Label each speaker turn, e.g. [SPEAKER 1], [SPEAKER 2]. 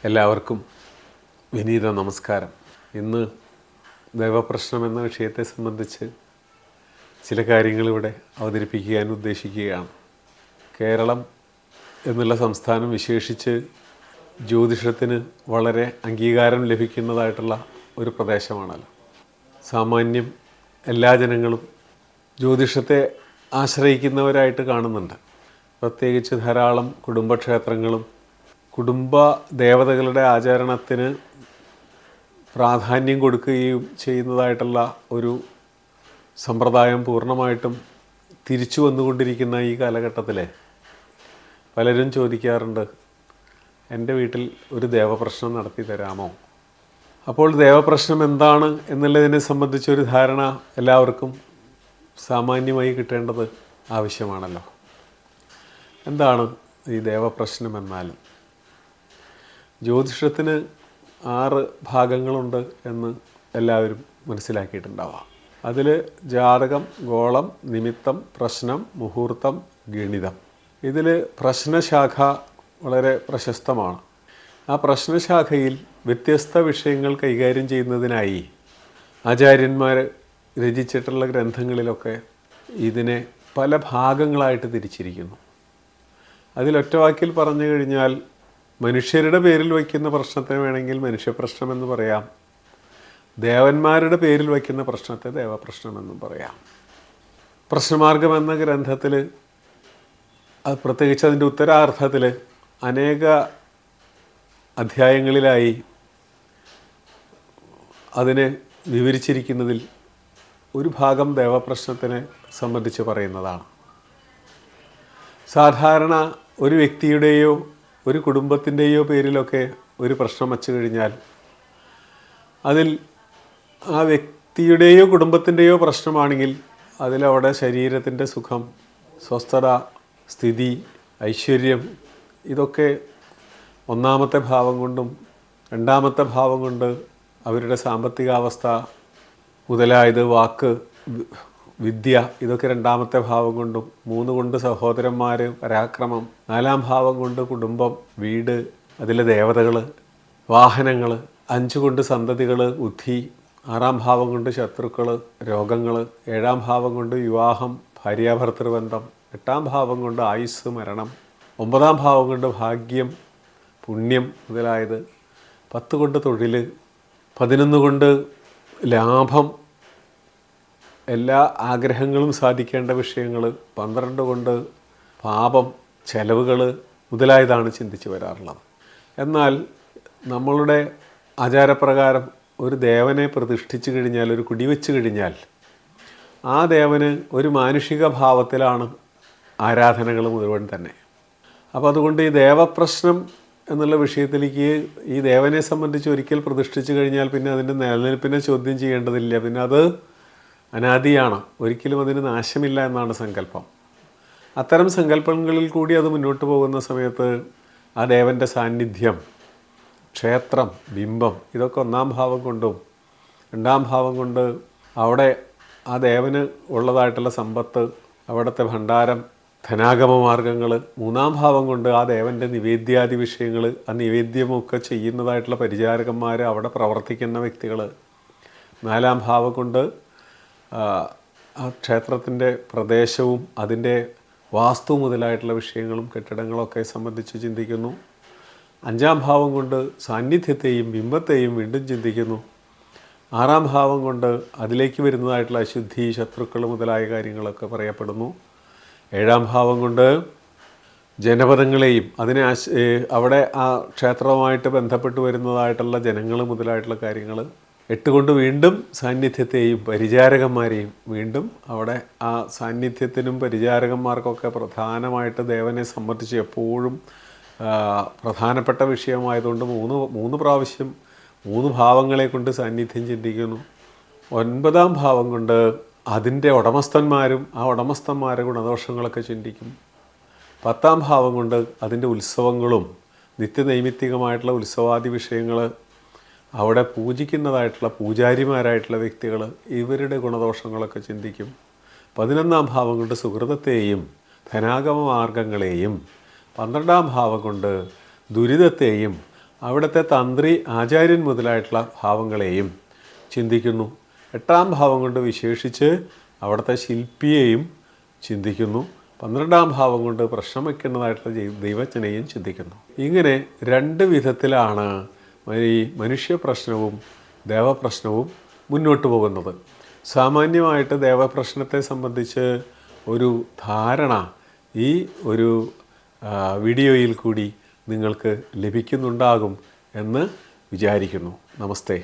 [SPEAKER 1] എല്ലാവർക്കും വിനീത നമസ്കാരം. ഇന്ന് ദൈവപ്രശ്നം എന്ന വിഷയത്തെ സംബന്ധിച്ച് ചില കാര്യങ്ങളിവിടെ അവതരിപ്പിക്കാൻ ഉദ്ദേശിക്കുകയാണ്. കേരളം എന്നുള്ള സംസ്ഥാനം വിശേഷിച്ച് ജ്യോതിഷത്തിന് വളരെ അംഗീകാരം ലഭിക്കുന്നതായിട്ടുള്ള ഒരു പ്രദേശമാണല്ലോ. സാമാന്യം എല്ലാ ജനങ്ങളും ജ്യോതിഷത്തെ ആശ്രയിക്കുന്നവരായിട്ട് കാണുന്നുണ്ട്. പ്രത്യേകിച്ച് ധാരാളം കുടുംബക്ഷേത്രങ്ങളും കുടുംബ ദേവതകളുടെ ആചരണത്തിന് പ്രാധാന്യം കൊടുക്കുകയും ചെയ്യുന്നതായിട്ടുള്ള ഒരു സമ്പ്രദായം പൂർണ്ണമായിട്ടും തിരിച്ചു വന്നുകൊണ്ടിരിക്കുന്ന ഈ കാലഘട്ടത്തിൽ പലരും ചോദിക്കാറുണ്ട്, എൻ്റെ വീട്ടിൽ ഒരു ദേവപ്രശ്നം നടത്തി തരാമോ? അപ്പോൾ ദേവപ്രശ്നം എന്താണ് എന്നുള്ളതിനെ സംബന്ധിച്ചൊരു ധാരണ എല്ലാവർക്കും സാമാന്യമായി കിട്ടേണ്ടത് ആവശ്യമാണല്ലോ. എന്താണ് ഈ ദേവപ്രശ്നം എന്നാൽ? ജ്യോതിഷത്തിന് 6 ഭാഗങ്ങളുണ്ട് എന്ന് എല്ലാവരും മനസ്സിലാക്കിയിട്ടുണ്ടാവാം. അതിൽ ജാതകം, ഗോളം, നിമിത്തം, പ്രശ്നം, മുഹൂർത്തം, ഗണിതം. ഇതിൽ പ്രശ്നശാഖ വളരെ പ്രശസ്തമാണ്. ആ പ്രശ്നശാഖയിൽ വ്യത്യസ്ത വിഷയങ്ങൾ കൈകാര്യം ചെയ്യുന്നതിനായി ആചാര്യന്മാർ രചിച്ചിട്ടുള്ള ഗ്രന്ഥങ്ങളിലൊക്കെ ഇതിനെ പല ഭാഗങ്ങളായിട്ട് തിരിച്ചിരിക്കുന്നു. അതിലൊറ്റ വാക്കിൽ പറഞ്ഞു കഴിഞ്ഞാൽ, മനുഷ്യരുടെ പേരിൽ വയ്ക്കുന്ന പ്രശ്നത്തെ വേണമെങ്കിൽ മനുഷ്യപ്രശ്നം എന്ന് പറയാം, ദേവന്മാരുടെ പേരിൽ വയ്ക്കുന്ന പ്രശ്നത്തെ ദേവപ്രശ്നം എന്നും പറയാം. പ്രശ്നമാർഗം എന്ന ഗ്രന്ഥത്തിൽ, അത് പ്രത്യേകിച്ച് അതിൻ്റെ ഉത്തരാർത്ഥത്തിൽ അനേക അധ്യായങ്ങളിലായി അതിനെ വിവരിച്ചിരിക്കുന്നതിൽ ഒരു ഭാഗം ദേവപ്രശ്നത്തിനെ സംബന്ധിച്ച് പറയുന്നതാണ്. സാധാരണ ഒരു വ്യക്തിയുടെയോ ഒരു കുടുംബത്തിൻ്റെയോ പേരിലൊക്കെ ഒരു പ്രശ്നം വച്ചു കഴിഞ്ഞാൽ അതിൽ ആ വ്യക്തിയുടെയോ കുടുംബത്തിൻ്റെയോ പ്രശ്നമാണെങ്കിൽ അതിലവിടെ ശരീരത്തിൻ്റെ സുഖം, സ്വസ്ഥത, സ്ഥിതി, ഐശ്വര്യം ഇതൊക്കെ ഒന്നാമത്തെ ഭാവം കൊണ്ടും രണ്ടാമത്തെ ഭാവം കൊണ്ട് അവരുടെ സാമ്പത്തികാവസ്ഥ മുതലായത്, വാക്ക്, വിദ്യ ഇതൊക്കെ രണ്ടാമത്തെ ഭാവം കൊണ്ടും, 3 കൊണ്ട് സഹോദരന്മാർ, പരാക്രമം, 4-ാം ഭാവം കൊണ്ട് കുടുംബം, വീട്, അതിലെ ദേവതകൾ, വാഹനങ്ങൾ, 5 കൊണ്ട് സന്തതികൾ, ബുദ്ധി, 6-ാം ഭാവം കൊണ്ട് ശത്രുക്കൾ, രോഗങ്ങൾ, 7-ാം ഭാവം കൊണ്ട് വിവാഹം, ഭാര്യാഭർത്തൃബന്ധം, 8-ാം ഭാവം കൊണ്ട് ആയുസ്, മരണം, 9-ാം ഭാവം കൊണ്ട് ഭാഗ്യം, പുണ്യം മുതലായത്, 10 കൊണ്ട് തൊഴിൽ, 11 കൊണ്ട് ലാഭം, എല്ലാ ആഗ്രഹങ്ങളും സാധിക്കേണ്ട വിഷയങ്ങൾ, 12 കൊണ്ട് പാപം, ചെലവുകൾ മുതലായതാണ് ചിന്തിച്ച് വരാറുള്ളത്. എന്നാൽ നമ്മളുടെ ആചാരപ്രകാരം ഒരു ദേവനെ പ്രതിഷ്ഠിച്ചു കഴിഞ്ഞാൽ, ഒരു കുടിവെച്ച് കഴിഞ്ഞാൽ ആ ദേവന് ഒരു മാനുഷിക ഭാവത്തിലാണ് ആരാധനകൾ മുഴുവൻ തന്നെ. അപ്പോൾ അതുകൊണ്ട് ഈ ദേവപ്രശ്നം എന്നുള്ള വിഷയത്തിലേക്ക് ഈ ദേവനെ സംബന്ധിച്ച് ഒരിക്കൽ പ്രതിഷ്ഠിച്ചു കഴിഞ്ഞാൽ പിന്നെ അതിൻ്റെ നിലനിൽപ്പിനെ ചോദ്യം ചെയ്യേണ്ടതില്ല. പിന്നെ അത് അനാദിയാണ്, ഒരിക്കലും അതിന് നാശമില്ല എന്നാണ് സങ്കല്പം. അത്തരം സങ്കല്പങ്ങളിൽ കൂടി അത് മുന്നോട്ട് പോകുന്ന സമയത്ത് ആ ദേവൻ്റെ സാന്നിധ്യം, ക്ഷേത്രം, ബിംബം ഇതൊക്കെ 1-ാം ഭാവം കൊണ്ടും 2-ാം ഭാവം കൊണ്ട് അവിടെ ആ ദേവന് ഉള്ളതായിട്ടുള്ള സമ്പത്ത്, അവിടുത്തെ ഭണ്ഡാരം, ധനാഗമ മാർഗങ്ങൾ, 3-ാം ഭാവം കൊണ്ട് ആ ദേവൻ്റെ നിവേദ്യാദി വിഷയങ്ങൾ, ആ നിവേദ്യമൊക്കെ ചെയ്യുന്നതായിട്ടുള്ള പരിചാരകന്മാർ, അവിടെ പ്രവർത്തിക്കുന്ന വ്യക്തികൾ, 4-ാം ഭാവം കൊണ്ട് ആ ക്ഷേത്രത്തിൻ്റെ പ്രദേശവും അതിൻ്റെ വാസ്തു മുതലായിട്ടുള്ള വിഷയങ്ങളും കെട്ടിടങ്ങളൊക്കെ സംബന്ധിച്ച് ചിന്തിക്കുന്നു. 5-ാം ഭാവം കൊണ്ട് സാന്നിധ്യത്തെയും ബിംബത്തെയും വീണ്ടും ചിന്തിക്കുന്നു. 6-ാം ഭാവം കൊണ്ട് അതിലേക്ക് വരുന്നതായിട്ടുള്ള അശുദ്ധി, ശത്രുക്കൾ മുതലായ കാര്യങ്ങളൊക്കെ പറയപ്പെടുന്നു. 7-ാം ഭാവം കൊണ്ട് ജനപദങ്ങളെയും അതിനെ അവിടെ ആ ക്ഷേത്രവുമായിട്ട് ബന്ധപ്പെട്ട് വരുന്നതായിട്ടുള്ള ജനങ്ങൾ മുതലായിട്ടുള്ള കാര്യങ്ങൾ, 8 കൊണ്ട് വീണ്ടും സാന്നിധ്യത്തെയും പരിചാരകന്മാരെയും വീണ്ടും അവിടെ ആ സാന്നിധ്യത്തിനും പരിചാരകന്മാർക്കൊക്കെ പ്രധാനമായിട്ട് ദേവനെ സംബന്ധിച്ച് എപ്പോഴും പ്രധാനപ്പെട്ട വിഷയമായതുകൊണ്ട് 3 പ്രാവശ്യം 3 ഭാവങ്ങളെ കൊണ്ട് സാന്നിധ്യം ചിന്തിക്കുന്നു. 9-ാം ഭാവം കൊണ്ട് അതിൻ്റെ ഉടമസ്ഥന്മാരും ആ ഉടമസ്ഥന്മാരുടെ ഗുണദോഷങ്ങളൊക്കെ ചിന്തിക്കും. 10-ാം ഭാവം കൊണ്ട് അതിൻ്റെ ഉത്സവങ്ങളും നിത്യനൈമിത്തികമായിട്ടുള്ള ഉത്സവാദി വിഷയങ്ങൾ, അവിടെ പൂജിക്കുന്നതായിട്ടുള്ള പൂജാരിമാരായിട്ടുള്ള വ്യക്തികൾ ഇവരുടെ ഗുണദോഷങ്ങളൊക്കെ ചിന്തിക്കും. 11-ാം ഭാവം കൊണ്ട് സുഹൃതത്തെയും ധനാഗമ മാർഗങ്ങളെയും 12-ാം ഭാവം കൊണ്ട് ദുരിതത്തെയും അവിടുത്തെ തന്ത്രി ആചാര്യൻ മുതലായിട്ടുള്ള ഭാവങ്ങളെയും ചിന്തിക്കുന്നു. 8-ാം ഭാവം കൊണ്ട് വിശേഷിച്ച് അവിടുത്തെ ശില്പിയെയും ചിന്തിക്കുന്നു. 12-ാം ഭാവം കൊണ്ട് പ്രശ്നം വയ്ക്കുന്നതായിട്ടുള്ള ദൈവജ്ഞനെയും ചിന്തിക്കുന്നു. ഇങ്ങനെ 2 വിധത്തിലാണ് ഈ മനുഷ്യ പ്രശ്നവും ദേവപ്രശ്നവും മുന്നോട്ട് പോകുന്നത്. സാമാന്യമായിട്ട് ദേവപ്രശ്നത്തെ സംബന്ധിച്ച് ഒരു ധാരണ ഈ ഒരു വീഡിയോയിൽ കൂടി നിങ്ങൾക്ക് ലഭിക്കുന്നുണ്ടാകും എന്ന് വിചാരിക്കുന്നു. നമസ്തേ.